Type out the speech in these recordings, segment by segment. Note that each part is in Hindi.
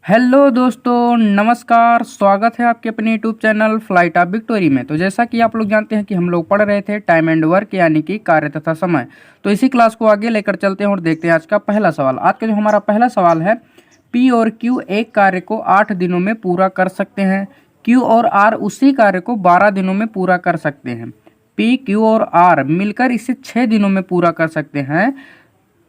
हेलो दोस्तों, नमस्कार। स्वागत है आपके अपने YouTube channel flight of victory में। तो जैसा कि आप लोग जानते हैं कि हम लोग पढ़ रहे थे टाइम एंड वर्क यानी कि कार्य तथा समय। तो इसी क्लास को आगे लेकर चलते हैं और देखते हैं आज का पहला सवाल। आज का जो हमारा पहला सवाल है, पी और क्यू एक कार्य को 8 दिनों में पूरा कर सकते हैं। क्यू और आर उसी कार्य को 12 दिनों में पूरा कर सकते हैं। पी, क्यू और आर मिलकर इसे 6 दिनों में पूरा कर सकते हैं।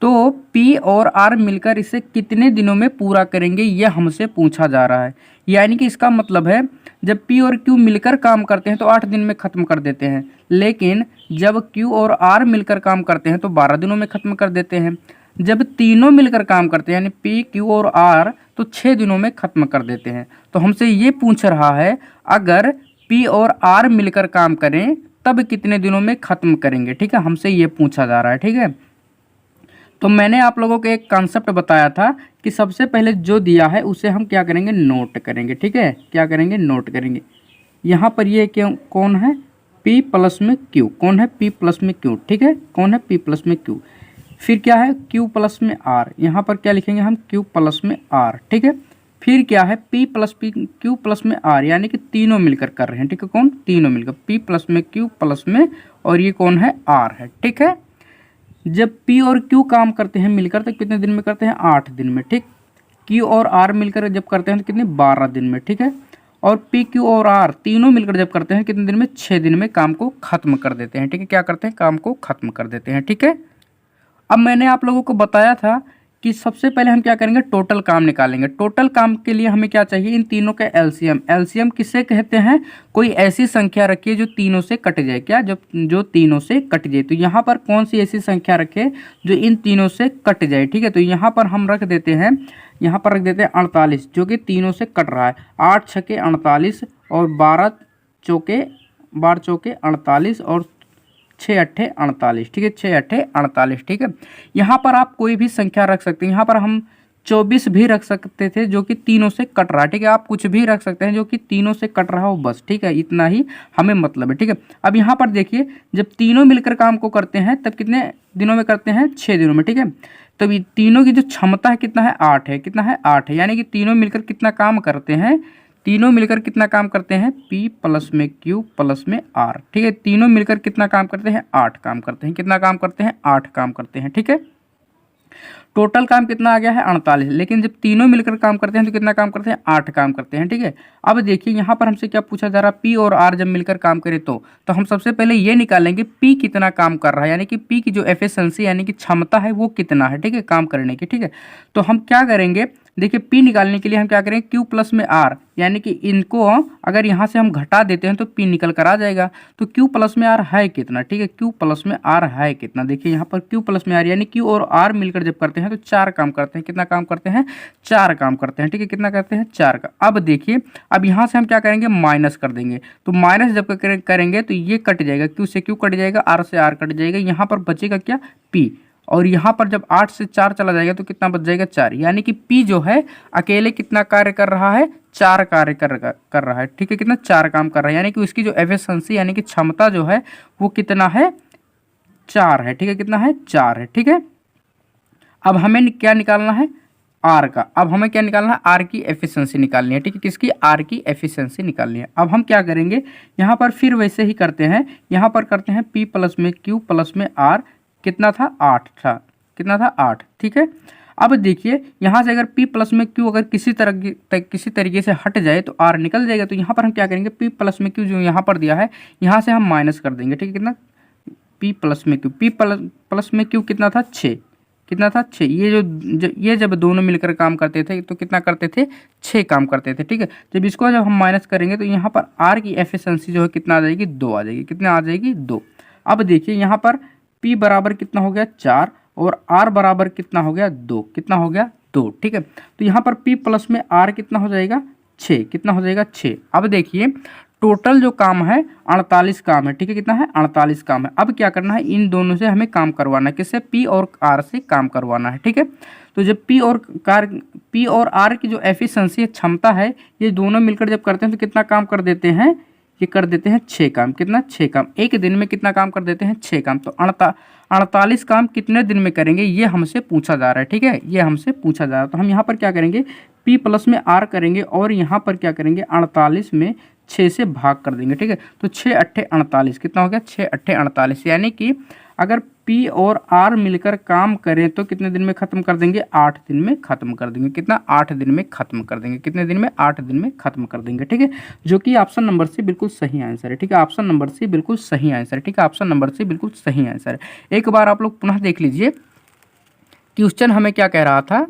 तो P और R मिलकर इसे कितने दिनों में पूरा करेंगे, यह हमसे पूछा जा रहा है। यानी कि इसका मतलब है जब P और Q मिलकर काम करते हैं तो 8 दिन में ख़त्म कर देते हैं, लेकिन जब Q और R मिलकर काम करते हैं तो 12 दिनों में ख़त्म कर देते हैं। जब तीनों मिलकर काम करते हैं यानी P, Q और R तो 6 दिनों में ख़त्म कर देते हैं। तो हमसे ये पूछ रहा है अगर P और R मिलकर काम करें तब कितने दिनों में ख़त्म करेंगे। ठीक है, हमसे ये पूछा जा रहा है। ठीक है, तो मैंने आप लोगों को एक कॉन्सेप्ट बताया था कि सबसे पहले जो दिया है उसे हम क्या करेंगे, नोट करेंगे। ठीक है, क्या करेंगे, नोट करेंगे। यहाँ पर ये क्यों कौन है, P प्लस में Q। कौन है, P प्लस में Q। ठीक है, कौन है, P प्लस में Q। फिर क्या है, Q प्लस में R। यहाँ पर क्या लिखेंगे हम, Q प्लस में R। ठीक है, फिर क्या है, P प्लस Q प्लस में R, यानी कि तीनों मिलकर कर रहे हैं। ठीक है, कौन, तीनों मिलकर, P प्लस में Q प्लस में, और ये कौन है, R है। ठीक है, जब P और Q काम करते हैं मिलकर तो कितने दिन में करते हैं, 8 दिन में। ठीक, Q और R मिलकर जब करते हैं तो कितने, 12 दिन में। ठीक है, और P, Q और R तीनों मिलकर जब करते हैं कितने दिन में, 6 दिन में काम को खत्म कर देते हैं। ठीक है, क्या करते हैं, काम को खत्म कर देते हैं। ठीक है, अब मैंने आप लोगों को बताया था कि सबसे पहले हम क्या करेंगे, टोटल काम निकालेंगे। टोटल काम के लिए हमें क्या चाहिए, इन तीनों का एलसीएम। एलसीएम किसे कहते हैं, कोई ऐसी संख्या रखिए जो तीनों से कट जाए। क्या, जो तीनों से कट जाए। तो यहाँ पर कौन सी ऐसी संख्या रखे जो इन तीनों से कट जाए। ठीक है, तो यहाँ पर हम रख देते हैं, यहाँ पर रख देते हैं 48, जो कि तीनों से कट रहा है। 8 छके 48 और 12 चौके 48 और 6 अट्ठे 48। ठीक है, 6 अट्ठे 48। ठीक है, यहाँ पर आप कोई भी संख्या रख सकते हैं। यहाँ पर हम 24 भी रख सकते थे जो कि तीनों से कट रहा है। ठीक है, आप कुछ भी रख सकते हैं जो कि तीनों से कट रहा हो, बस। ठीक है, इतना ही हमें मतलब है। ठीक है, अब यहाँ पर देखिए, जब तीनों मिलकर काम को करते हैं तब कितने दिनों में करते हैं, 6 दिनों में। ठीक है, तब ये तीनों की जो क्षमता है कितना है, 8 है। कितना है, 8 है। यानी कि तीनों मिलकर कितना काम करते हैं, तीनों मिलकर कितना काम करते हैं, P प्लस में Q प्लस में R। ठीक है, तीनों मिलकर कितना काम करते हैं, 8 काम करते हैं। कितना काम करते हैं, 8 काम करते हैं। ठीक है, टोटल काम कितना आ गया है, 48। लेकिन जब तीनों मिलकर काम करते हैं तो कितना काम करते हैं, 8 काम करते हैं। ठीक है, अब देखिए यहाँ पर हमसे क्या पूछा जा रहा है, P और R जब मिलकर काम करे तो हम सबसे पहले ये निकालेंगे P कितना काम कर रहा है, यानी कि P की जो एफिशिएंसी यानी कि क्षमता है वो कितना है। ठीक है, काम करने की। ठीक है, तो हम क्या करेंगे, देखिए P निकालने के लिए हम क्या करेंगे, Q प्लस में R, यानी कि इनको अगर यहाँ से हम घटा देते हैं तो P निकल कर आ जाएगा। तो Q प्लस में R है कितना, ठीक है, Q प्लस में R है कितना, देखिए यहाँ पर Q प्लस में R यानी Q और R मिलकर जब करते हैं तो 4 काम करते हैं। कितना काम करते हैं, 4 काम करते हैं। ठीक है, कितना करते हैं, 4 का। अब देखिए, अब यहाँ से हम क्या करेंगे, माइनस कर देंगे। तो माइनस जब करेंगे तो ये कट जाएगा, Q से Q कट जाएगा, R से R कट जाएगा, यहाँ पर बचेगा क्या, P। और यहाँ पर जब 8 से 4 चला जाएगा तो कितना बच जाएगा, 4। यानी कि P जो है अकेले कितना कार्य कर रहा है, 4 कार्य कर रहा है। ठीक है, कितना, 4 काम कर रहा है। यानी कि उसकी जो एफिशिएंसी यानी कि क्षमता जो है वो कितना है, 4 है। ठीक है, कितना है, 4 है। ठीक है, अब हमें क्या निकालना है, आर का। अब हमें क्या निकालना है, आर की एफिशिएंसी निकालनी है। ठीक है, किसकी, आर की एफिशिएंसी निकालनी है। अब हम क्या करेंगे, यहाँ पर फिर वैसे ही करते हैं, यहाँ पर करते हैं P प्लस में Q प्लस में R। कितना था, 8 था। कितना था, 8। ठीक है, अब देखिए यहाँ से अगर P प्लस में Q अगर किसी तरीके से हट जाए तो R निकल जाएगा। तो यहाँ पर हम क्या करेंगे, P प्लस में Q जो यहाँ पर दिया है यहाँ से हम माइनस कर देंगे। ठीक है, कितना, P प्लस में Q, P प्लस में Q कितना था, 6। कितना था, 6। ये जब दोनों मिलकर काम करते थे तो कितना करते थे, 6 काम करते थे। ठीक है, जब हम माइनस करेंगे तो यहाँ पर R की एफिशिएंसी जो है कितना आ जाएगी, 2 आ जाएगी। कितना आ जाएगी, 2। अब देखिए यहाँ पर P बराबर कितना हो गया, 4, और R बराबर कितना हो गया, 2। कितना हो गया, 2। ठीक है, तो यहाँ पर P प्लस में R कितना हो जाएगा, 6। कितना हो जाएगा, 6। अब देखिए टोटल जो काम है 48 काम है। ठीक है, कितना है, 48 काम है। अब क्या करना है, इन दोनों से हमें काम करवाना है। किससे, P और R से काम करवाना है। ठीक है, तो जब P और R की जो एफिशिएंसी क्षमता है ये दोनों मिलकर जब करते हैं तो कितना काम कर देते हैं, ये कर देते हैं 6 काम। कितना, 6 काम। एक दिन में कितना काम कर देते हैं, 6 काम। तो 48 काम कितने दिन में करेंगे ये हमसे पूछा जा रहा है। ठीक है, ये हमसे पूछा जा रहा है। तो हम यहाँ पर क्या करेंगे, P प्लस में R करेंगे और यहाँ पर क्या करेंगे 48 में 6 से भाग कर देंगे। ठीक है, तो 6 अट्ठे 48 कितना हो गया 6 अट्ठे 48, यानी कि अगर P और R मिलकर काम करें तो कितने दिन में खत्म कर देंगे 8 दिन में खत्म कर देंगे। कितना 8 दिन में खत्म कर देंगे। कितने दिन में 8 दिन में खत्म कर देंगे। ठीक है, जो कि ऑप्शन नंबर सी बिल्कुल सही आंसर है। ठीक है, ऑप्शन नंबर सी बिल्कुल सही आंसर है। ठीक है, ऑप्शन नंबर सी बिल्कुल सही आंसर है। एक बार आप लोग पुनः देख लीजिए क्वेश्चन हमें क्या कह रहा था।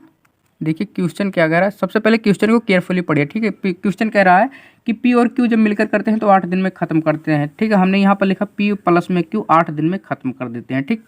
देखिए क्वेश्चन क्या कह रहा है, सबसे पहले क्वेश्चन को केयरफुली पढ़िए। ठीक है, क्वेश्चन कह रहा है कि P और Q जब मिलकर करते हैं तो 8 दिन में खत्म करते हैं। ठीक है, हमने यहाँ पर लिखा P प्लस में Q 8 दिन में खत्म कर देते हैं। ठीक,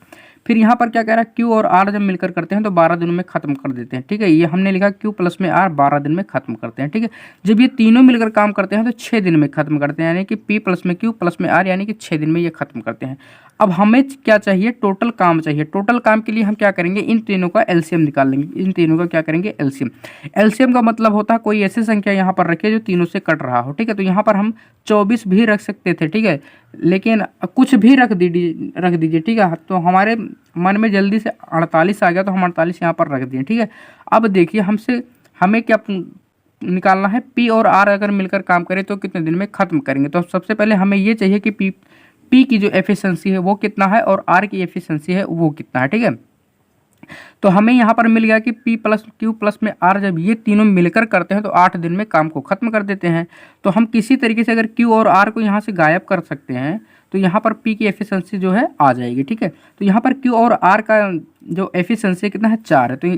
फिर यहाँ पर क्या कह रहा है Q और R जब मिलकर करते हैं तो 12 दिनों में खत्म कर देते हैं। ठीक है, ये हमने लिखा Q प्लस में R 12 दिन में खत्म करते हैं। ठीक है, जब ये तीनों मिलकर काम करते हैं तो 6 दिन में खत्म करते हैं, यानी कि P प्लस में Q प्लस में R यानी कि 6 दिन में ये खत्म करते हैं। अब हमें क्या चाहिए, टोटल काम चाहिए। टोटल काम के लिए हम क्या करेंगे, इन तीनों का एलसीएम निकाल लेंगे। इन तीनों का क्या करेंगे एलसीएम। एलसीएम का मतलब होता है कोई ऐसी संख्या यहाँ पर रखे जो तीनों से कट रहा हो। ठीक है, तो यहाँ पर हम 24 भी रख सकते थे। ठीक है, लेकिन कुछ भी रख दीजिए। ठीक है, तो हमारे मन में जल्दी से 48 आ गया तो हम 48 यहाँ पर रख दिए। ठीक है, अब देखिए हमें क्या निकालना है, P और R अगर मिलकर काम करें तो कितने दिन में खत्म करेंगे। तो सबसे पहले हमें ये चाहिए कि P की जो एफिशिएंसी है वो कितना है और R की एफिशिएंसी है वो कितना है। ठीक है, तो हमें यहाँ पर मिल गया कि P प्लस Q प्लस में R जब ये तीनों मिलकर करते हैं तो 8 दिन में काम को खत्म कर देते हैं। तो हम किसी तरीके से अगर Q और R को यहाँ से गायब कर सकते हैं तो यहाँ पर P की एफिशिएंसी जो है आ जाएगी। ठीक है, तो यहाँ पर Q और R का जो एफिशिएंसी कितना है 4 है, तो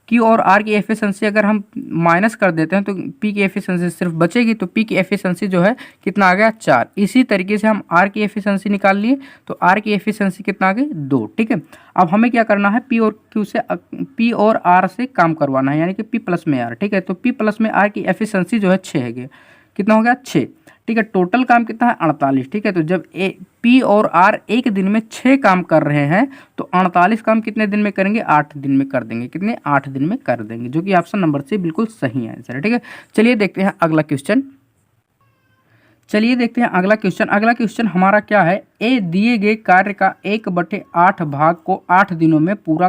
Q और R की एफिशिएंसी अगर हम माइनस कर देते हैं तो P की एफिशिएंसी सिर्फ बचेगी, तो P की एफिशिएंसी जो है कितना आ गया 4। इसी तरीके से हम R की एफिशिएंसी निकाल लिए तो R की एफिशिएंसी कितना आ गई 2। ठीक है, अब हमें क्या करना है P और Q से P और R से काम करवाना है, यानी कि P प्लस में R। ठीक है, तो P प्लस में R की एफिशिएंसी जो है 6 है, कितना हो गया 6। ठीक है, टोटल काम कितना है 48। ठीक है, तो जब P और R एक दिन में 6 काम कर रहे हैं तो 48 काम कितने दिन में करेंगे 8 दिन में कर देंगे। कितने 8 दिन में कर देंगे, जो कि ऑप्शन नंबर से बिल्कुल सही आंसर है। ठीक है, चलिए देखते हैं अगला क्वेश्चन। अगला क्वेश्चन हमारा क्या है, ए दिए गए कार्य का 1/8 भाग को 8 दिनों में पूरा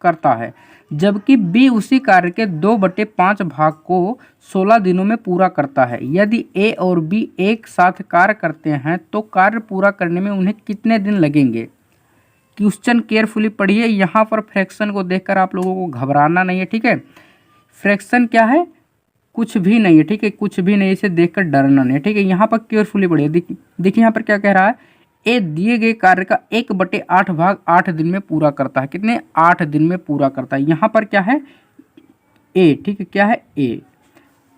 करता है, जबकि बी उसी कार्य के 2/5 भाग को 16 दिनों में पूरा करता है। यदि ए और बी एक साथ कार्य करते हैं तो कार्य पूरा करने में उन्हें कितने दिन लगेंगे। क्वेश्चन केयरफुली पढ़िए। यहाँ पर फ्रैक्शन को देखकर आप लोगों को घबराना नहीं है। ठीक है, फ्रैक्शन क्या है, कुछ भी नहीं है। ठीक है, कुछ भी नहीं, इसे देखकर डरना नहीं है। ठीक है, यहाँ पर केयरफुली पढ़िए। देखिए यहाँ पर क्या कह रहा है, ए दिए गए कार्य का 1/8 भाग 8 दिन में पूरा करता है। कितने 8 दिन में पूरा करता है। यहाँ पर क्या है ए। ठीक है, क्या है ए।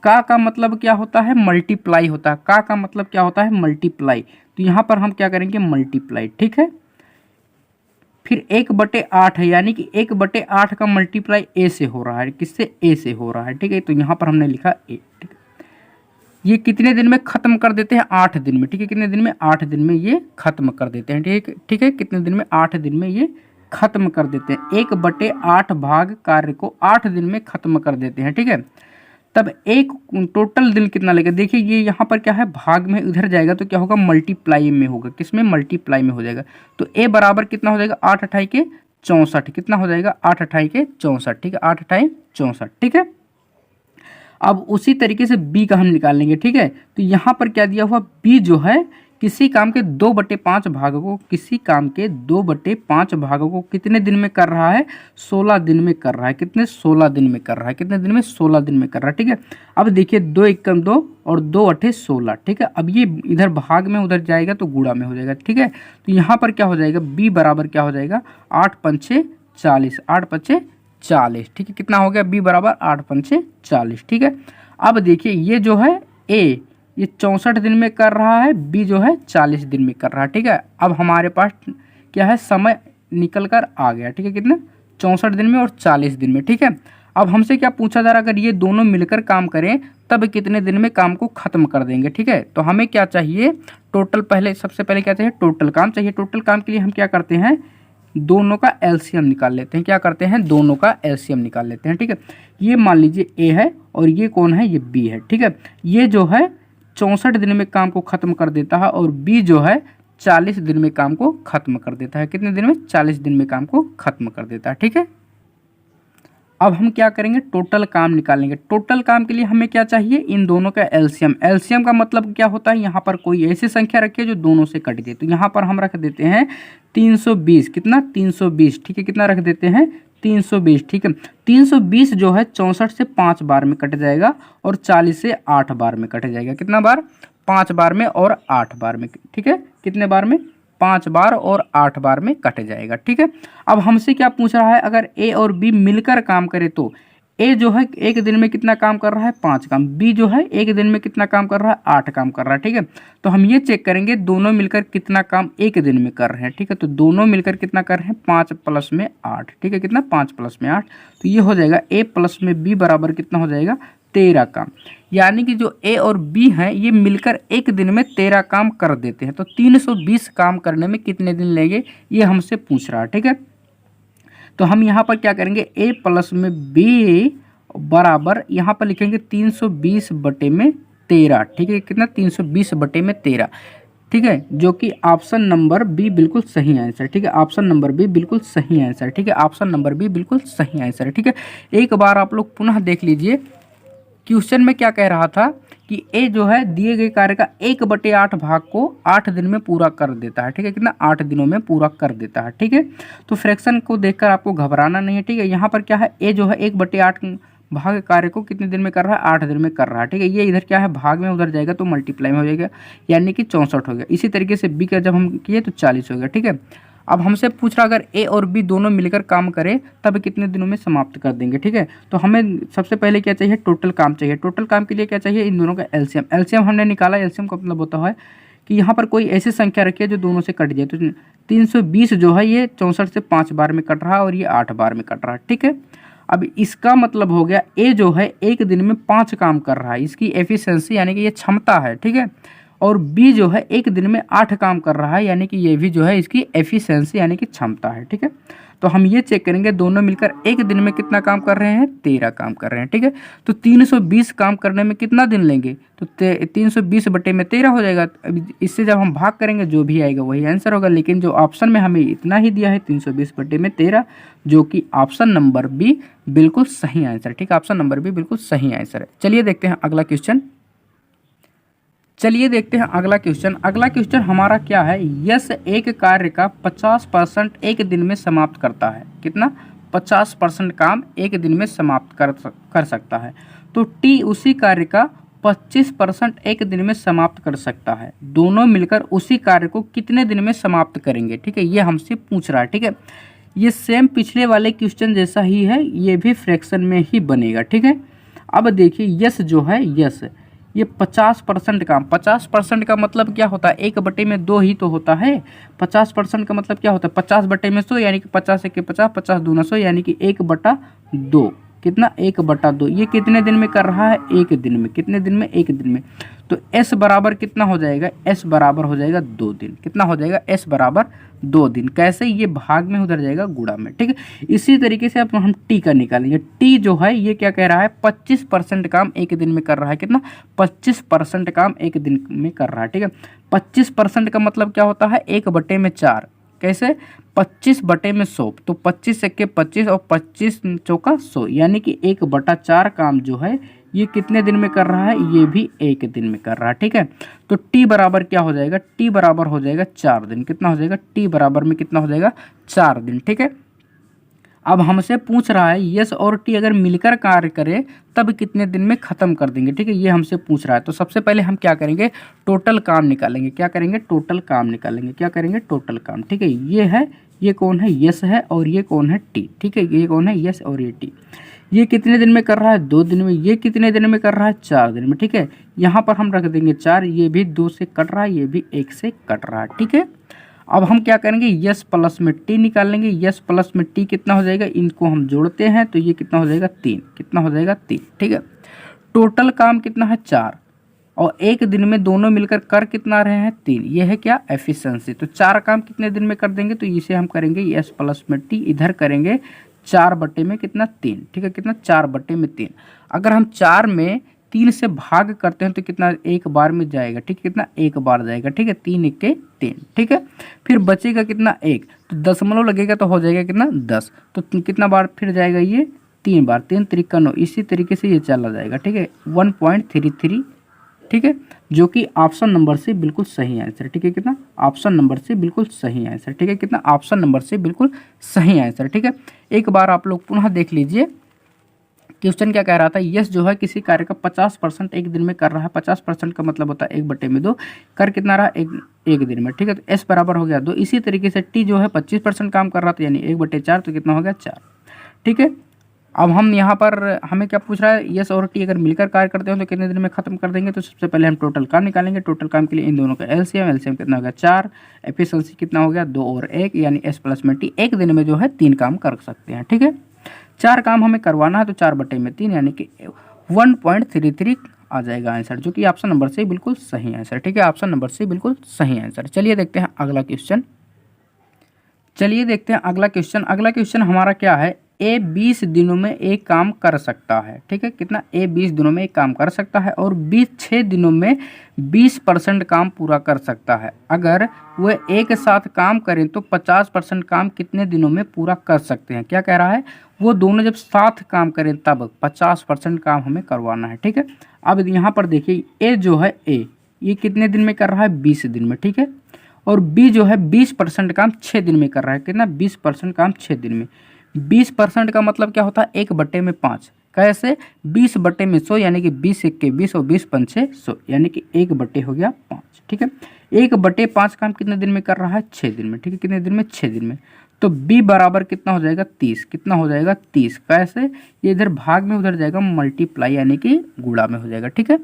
का मतलब क्या होता है, मल्टीप्लाई होता है। का मतलब क्या होता है, मल्टीप्लाई। तो यहाँ पर हम क्या करेंगे मल्टीप्लाई। ठीक है, फिर 1/8 है, यानी कि 1/8 का मल्टीप्लाई ए से हो रहा है। किससे, ए से हो रहा है। ठीक है, तो यहाँ पर हमने लिखा ए। ठीक है, ये कितने दिन में खत्म कर देते हैं 8 दिन में। ठीक है, कितने दिन में 8 दिन में ये खत्म कर देते हैं। ठीक है, कितने दिन में 8 दिन में ये खत्म कर देते हैं। 1/8 भाग कार्य को 8 दिन में खत्म कर देते हैं। ठीक है, तब एक टोटल दिन कितना लगेगा। देखिए ये यहाँ पर क्या है, भाग में इधर जाएगा तो क्या होगा मल्टीप्लाई में होगा। किसमें, मल्टीप्लाई में हो जाएगा। तो ए बराबर कितना हो जाएगा 8 8 के 64। कितना हो जाएगा 8 8 के 64। ठीक है, 8 8 64। ठीक है, अब उसी तरीके से बी का हम निकाल लेंगे। ठीक है, तो यहाँ पर क्या दिया हुआ, बी जो है किसी काम के 2/5 भागों को कितने दिन में कर रहा है 16 दिन में कर रहा है। कितने 16 दिन में कर रहा है। कितने दिन में 16 दिन में कर रहा है। ठीक है, अब देखिए 2 एकम 2 और 2 8 16। ठीक है, अब ये इधर भाग में उधर जाएगा तो गुणा में हो जाएगा। ठीक है, तो यहाँ पर क्या हो जाएगा, बी बराबर क्या हो जाएगा 8 5 40। 8 5 40। ठीक है, कितना हो गया बी बराबर 8 5 40। ठीक है, अब देखिए ये जो है ए ये 64 दिन में कर रहा है, बी जो है 40 दिन में कर रहा है। ठीक है, अब हमारे पास क्या है, समय निकल कर आ गया। ठीक है, कितने 64 दिन में और 40 दिन में। ठीक है, अब हमसे क्या पूछा जा रहा है, अगर ये दोनों मिलकर काम करें तब कितने दिन में काम को खत्म कर देंगे। ठीक है, तो हमें क्या चाहिए टोटल, सबसे पहले क्या चाहिए, टोटल काम चाहिए। टोटल काम के लिए हम क्या करते हैं, दोनों का एलसीएम निकाल लेते हैं। क्या करते हैं, दोनों का एलसीएम निकाल लेते हैं। ठीक है, ये मान लीजिए ए है और ये कौन है, ये बी है। ठीक है, ये जो है 64 दिन में काम को खत्म कर देता है और बी जो है 40 दिन में काम को खत्म कर देता है। कितने दिन में, 40 दिन में काम को खत्म कर देता है। ठीक है, अब हम क्या करेंगे, टोटल काम निकालेंगे। टोटल काम के लिए हमें क्या चाहिए, इन दोनों का एलसीएम। एलसीएम का मतलब क्या होता है, यहाँ पर कोई ऐसी संख्या रखिए जो दोनों से कट गई। तो यहाँ पर हम रख देते हैं 320, कितना 320, ठीक है, कितना रख देते हैं 320, ठीक है। 320 जो है 64 से 5 बार में कट जाएगा और 40 से 8 बार में कट जाएगा। कितना बार, 5 बार में और 8 बार में, ठीक है, कितने बार में, 5 बार और 8 बार में कट जाएगा, ठीक है। अब हमसे क्या पूछ रहा है, अगर ए और बी मिलकर काम करे तो ए जो है एक दिन में कितना काम कर रहा है, 5 काम। बी जो है एक दिन में कितना काम कर रहा है, 8 काम कर रहा है, ठीक है। तो हम ये चेक करेंगे दोनों मिलकर कितना काम एक दिन में कर रहे हैं, ठीक है। तो दोनों मिलकर कितना कर रहे हैं, 5 प्लस में 8, ठीक है, कितना 5 प्लस में 8। तो ये हो जाएगा ए प्लस में बी बराबर कितना हो जाएगा, 13 काम। यानी कि जो ए और बी हैं ये मिलकर एक दिन में 13 काम कर देते हैं। तो 320 काम करने में कितने दिन लेंगे, ये हमसे पूछ रहा है, ठीक है। तो हम यहाँ पर क्या करेंगे, ए प्लस में बी बराबर यहाँ पर लिखेंगे 320 बटे में 13, ठीक है, कितना 320 बटे में 13, ठीक है, जो कि ऑप्शन नंबर बी बिल्कुल सही आंसर, ठीक है। ऑप्शन नंबर बी बिल्कुल सही आंसर, ठीक है। ऑप्शन नंबर बी बिल्कुल सही आंसर है, ठीक है। एक बार आप लोग पुनः देख लीजिए, क्वेश्चन में क्या कह रहा था कि ए जो है दिए गए कार्य का 1/8 भाग को 8 दिन में पूरा कर देता है, ठीक है, कितना 8 दिनों में पूरा कर देता है, ठीक है। तो फ्रैक्शन को देखकर आपको घबराना नहीं है, ठीक है। यहाँ पर क्या है, ए जो है 1/8 भाग कार्य को कितने दिन में कर रहा है, 8 दिन में कर रहा है, ठीक है। ये इधर क्या है, भाग में उधर जाएगा तो मल्टीप्लाई में हो जाएगा, यानी कि 64 हो गया। इसी तरीके से बी का जब हम किए तो 40 हो गया, ठीक है। अब हमसे पूछ रहा अगर ए और बी दोनों मिलकर काम करें तब कितने दिनों में समाप्त कर देंगे, ठीक है। तो हमें सबसे पहले क्या चाहिए, टोटल काम चाहिए। टोटल काम के लिए क्या चाहिए, इन दोनों का एलसीएम। एलसीएम हमने निकाला, एलसीएम का मतलब होता है कि यहाँ पर कोई ऐसी संख्या रखी है जो दोनों से कट जाए। तो 320 जो है ये 64 से 5 बार में कट रहा है और ये 8 बार में कट रहा है, ठीक है। अब इसका मतलब हो गया ए जो है एक दिन में 5 काम कर रहा है, इसकी एफिशिएंसी यानी कि ये क्षमता है, ठीक है। और बी जो है एक दिन में 8 काम कर रहा है, यानी कि ये भी जो है इसकी एफिशिएंसी यानी कि क्षमता है, ठीक है। तो हम ये चेक करेंगे दोनों मिलकर एक दिन में कितना काम कर रहे हैं, 13 काम कर रहे हैं, ठीक है। तो 320 काम करने में कितना दिन लेंगे, तो 320 बटे में 13 हो जाएगा। अभी इससे जब हम भाग करेंगे जो भी आएगा वही आंसर होगा, लेकिन जो ऑप्शन में हमें इतना ही दिया है 320 बटे में 13, जो कि ऑप्शन नंबर बी बिल्कुल सही आंसर, ठीक है। ऑप्शन नंबर बी बिल्कुल सही आंसर है। चलिए देखते हैं अगला क्वेश्चन। चलिए देखते हैं अगला क्वेश्चन। अगला क्वेश्चन हमारा क्या है, यस एक कार्य का 50% एक दिन में समाप्त करता है। कितना, 50% काम एक दिन में समाप्त कर सकता है। तो टी उसी कार्य का 25% एक दिन में समाप्त कर सकता है। दोनों मिलकर उसी कार्य को कितने दिन में समाप्त करेंगे, ठीक है, ये हमसे पूछ रहा है, ठीक है। ये सेम पिछले वाले क्वेश्चन जैसा ही है, ये भी फ्रैक्शन में ही बनेगा, ठीक है। अब देखिए यस जो है, यस ये 50% काम, 50% का मतलब क्या होता है, 1/2 ही तो होता है। 50% का मतलब क्या होता है, 50/100 यानी कि 50 1 50, 50 दूना 100 यानी कि 1/2, कितना 1/2। ये कितने दिन में कर रहा है, एक दिन में। कितने दिन में, एक दिन में। तो एस बराबर कितना हो जाएगा, एस बराबर हो जाएगा 2 दिन। कितना हो जाएगा, एस बराबर 2 दिन। कैसे, ये भाग में उधर जाएगा गुणा में, ठीक है। इसी तरीके से अब हम टी का निकालेंगे। टी जो है ये क्या कह रहा है, 25% काम एक दिन में कर रहा है। कितना, 25% काम एक दिन में कर रहा है, ठीक है। 25% का मतलब क्या होता है, 1/4। कैसे, 25 बटे में 100, तो 25 1 25 और 25 चौका 100, यानी कि 1/4 काम जो है ये कितने दिन में कर रहा है, ये भी एक दिन में कर रहा है, ठीक है। तो टी बराबर क्या हो जाएगा, टी बराबर हो जाएगा 4 दिन। कितना हो जाएगा, टी बराबर में कितना हो जाएगा, 4 दिन, ठीक है। अब हमसे पूछ रहा है यस और टी अगर मिलकर कार्य करे तब कितने दिन में खत्म कर देंगे, ठीक है, ये हमसे पूछ रहा है। तो सबसे पहले हम क्या करेंगे, टोटल काम निकालेंगे। क्या करेंगे, टोटल काम निकालेंगे। क्या करेंगे, टोटल काम, ठीक है। ये है, ये कौन है, यस है, और ये कौन है, टी, ठीक है। ये कौन है, यस और ये टी। ये कितने दिन में कर रहा है, 2 दिन में। ये कितने दिन में कर रहा है, 4 दिन में, ठीक है। यहाँ पर हम रख देंगे 4, ये भी 2 से कट रहा है, ये भी 1 से कट रहा है, ठीक है। अब हम क्या करेंगे, यस प्लस में टी निकालेंगे। यस प्लस में टी कितना हो जाएगा, इनको हम जोड़ते हैं तो ये कितना हो जाएगा, 3। कितना हो जाएगा, 3, ठीक है। टोटल काम कितना है, 4, और एक दिन में दोनों मिलकर कर कितना रहे हैं, 3। ये है क्या, एफिशिएंसी। तो 4 काम कितने दिन में कर देंगे, तो इसे हम करेंगे यस प्लस में टी, इधर करेंगे 4 बटे में कितना, 3, ठीक है। कितना, 4 बटे में 3। अगर हम 4 में 3 से भाग करते हैं तो कितना, एक बार में जाएगा, ठीक है। कितना, एक बार जाएगा, ठीक है। 3 1 3, ठीक है। फिर बचेगा कितना, 1, तो दशमलव लगेगा तो हो जाएगा कितना, 10। तो कितना बार फिर जाएगा, ये 3 बार, 3 त्रिका 9, इसी तरीके से ये चला जाएगा। ठीक है, 1.33। ठीक है, जो कि ऑप्शन नंबर से बिल्कुल सही आंसर। ठीक है, कितना? ऑप्शन नंबर से बिल्कुल सही आंसर। ठीक है, कितना? ऑप्शन नंबर से बिल्कुल सही आंसर। ठीक है, एक बार आप लोग पुनः देख लीजिए क्वेश्चन क्या कह रहा था। यस जो है किसी कार्य का 50% एक दिन में कर रहा है। 50% का मतलब होता है 1/2 कर कितना रहा? एक दिन में। ठीक है, तो एस बराबर हो गया 2। इसी तरीके से टी जो है 25% काम कर रहा था, यानी 1/4, तो कितना हो गया? 4। ठीक है, अब हम यहाँ पर हमें क्या पूछ रहा है, यस और टी अगर मिलकर कार्य करते हो तो कितने दिन में खत्म कर देंगे। तो सबसे पहले हम टोटल काम निकालेंगे। टोटल काम के लिए इन दोनों का एलसीएम कितना हो गया? 4। एफिशिएंसी कितना हो गया? 2 और 1, यानी एस प्लस में टी एक दिन में जो है 3 काम कर सकते हैं। ठीक है, 4 काम हमें करवाना है, तो 4/3 यानी कि 1.33 आ जाएगा आंसर, जो कि ऑप्शन नंबर से बिल्कुल सही आंसर। ठीक है, ऑप्शन नंबर से बिल्कुल सही आंसर। चलिए देखते हैं अगला क्वेश्चन। अगला क्वेश्चन हमारा क्या है? ए 20 दिनों में एक काम कर सकता है। ठीक है, कितना? ए 20 दिनों में एक काम कर सकता है और 6 दिनों में 20% काम पूरा कर सकता है। अगर वह एक साथ काम करें तो 50% काम कितने दिनों में पूरा कर सकते हैं? क्या कह रहा है? वो दोनों जब साथ काम करें तब 50% काम हमें करवाना है। ठीक है, अब यहाँ पर देखिए, ए जो है ये कितने दिन में कर रहा है? 20 दिन में। ठीक है, और बी जो है 20% काम 6 दिन में कर रहा है। कितना? 20% काम 6 दिन में। 20% का मतलब क्या होता है? 1/5। कैसे? 20/100 यानी कि 20 × 20 और 20 × 5 100, यानी कि 1/, हो गया 5। ठीक है, 1/5 काम कितने दिन में कर रहा है? 6 दिन में। ठीक है, कितने दिन में? 6 दिन में। तो b बराबर कितना हो जाएगा? 30। कितना हो जाएगा? 30। कैसे? ये इधर भाग में, उधर जाएगा मल्टीप्लाई, यानी कि गुणा में हो जाएगा। ठीक है,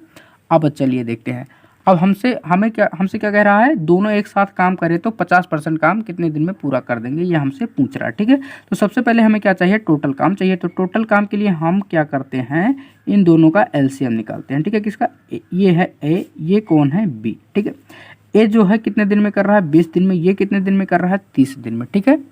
अब चलिए देखते हैं। अब हमसे क्या कह रहा है? दोनों एक साथ काम करें तो 50% काम कितने दिन में पूरा कर देंगे, ये हमसे पूछ रहा है। ठीक है, तो सबसे पहले हमें क्या चाहिए? टोटल काम चाहिए। तो टोटल काम के लिए हम क्या करते हैं? इन दोनों का एलसीएम निकालते हैं। ठीक है, किसका? ये है ए, ये कौन है? बी। ठीक है, ए जो है कितने दिन में कर रहा है? 20 दिन में। ये कितने दिन में कर रहा है? 30 दिन में। ठीक है,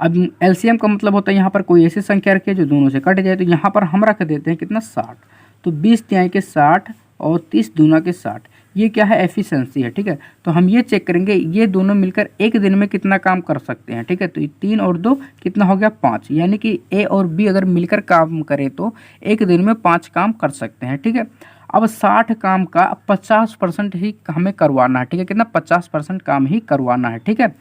अब एलसीएम का मतलब होता है यहाँ पर कोई ऐसी संख्या रखिए जो दोनों से कट जाए। तो यहाँ पर हम रख देते हैं कितना? 60। तो 20 तिहाई के 60 और 30 दूना के 60, ये क्या है? एफिशिएंसी है। ठीक है, तो हम ये चेक करेंगे ये दोनों मिलकर एक दिन में कितना काम कर सकते हैं। ठीक है, तो 3 और 2 कितना हो गया? 5, यानी कि ए और बी अगर मिलकर काम करें तो एक दिन में 5 काम कर सकते हैं। ठीक है, अब 60 काम का 50% ही हमें करवाना है। ठीक है, कितना? 50% काम ही करवाना है। ठीक है,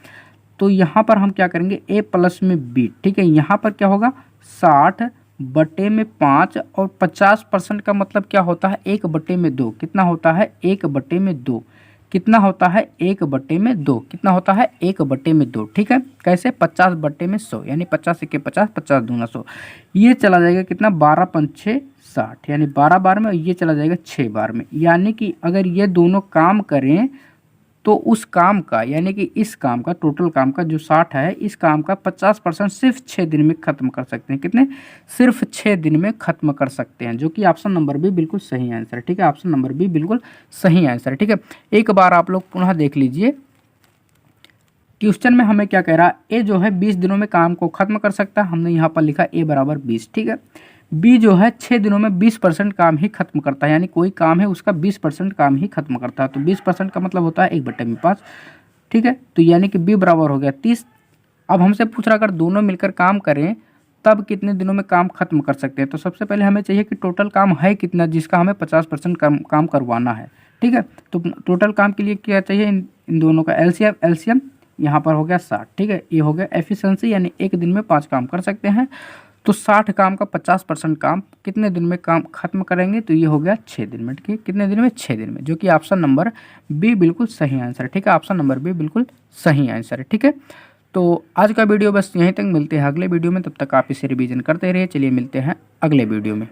तो यहाँ पर हम क्या करेंगे? a प्लस में b। ठीक है, यहाँ पर क्या होगा? 60/5 और 50% का मतलब क्या होता है? 1/2। कितना होता है? 1/2। कितना होता है? 1/2। कितना होता है? 1/2। ठीक है, कैसे? 50/100, यानी 50 × 50, 50 दूना 100। ये चला जाएगा कितना? 12 × 5 = 60, यानी 12 बार में। ये चला जाएगा 6 बार में। यानी कि अगर ये दोनों काम करें तो उस काम का, यानी कि इस काम का, टोटल काम का जो 60 है, इस काम का 50% सिर्फ 6 दिन में खत्म कर सकते हैं। कितने? सिर्फ 6 दिन में खत्म कर सकते हैं, जो कि ऑप्शन नंबर बी बिल्कुल सही आंसर है। ठीक है, ऑप्शन नंबर बी बिल्कुल सही आंसर है। ठीक है, एक बार आप लोग पुनः देख लीजिए क्वेश्चन में हमें क्या कह रहा है? ए जो है 20 दिनों में काम को खत्म कर सकता है। हमने यहाँ पर लिखा ए बराबर 20। ठीक है, बी जो है 6 दिनों में 20% काम ही खत्म करता है, यानी कोई काम है उसका 20% काम ही खत्म करता है। तो 20% का मतलब होता है 1/5। ठीक है, तो यानी कि बी बराबर हो गया 30। अब हमसे पूछ रहा अगर दोनों मिलकर काम करें तब कितने दिनों में काम खत्म कर सकते हैं। तो सबसे पहले हमें चाहिए कि टोटल काम है कितना, जिसका हमें 50% काम करवाना है। ठीक है, तो टोटल काम के लिए क्या चाहिए? इन दोनों का एलसीएम यहाँ पर हो गया 60। ठीक है, ये हो गया एफिशिएंसी, यानी एक दिन में 5 काम कर सकते हैं। तो 60 काम का 50% काम कितने दिन में काम खत्म करेंगे? तो ये हो गया 6 दिन में। ठीक है, कितने दिन में? 6 दिन में, जो कि ऑप्शन नंबर बी बिल्कुल सही आंसर है। ठीक है, ऑप्शन नंबर बी बिल्कुल सही आंसर है। ठीक है, तो आज का वीडियो बस यहीं तक। मिलते हैं अगले वीडियो में, तब तक आप इसे रिवीजन करते रहिए। चलिए मिलते हैं अगले वीडियो में।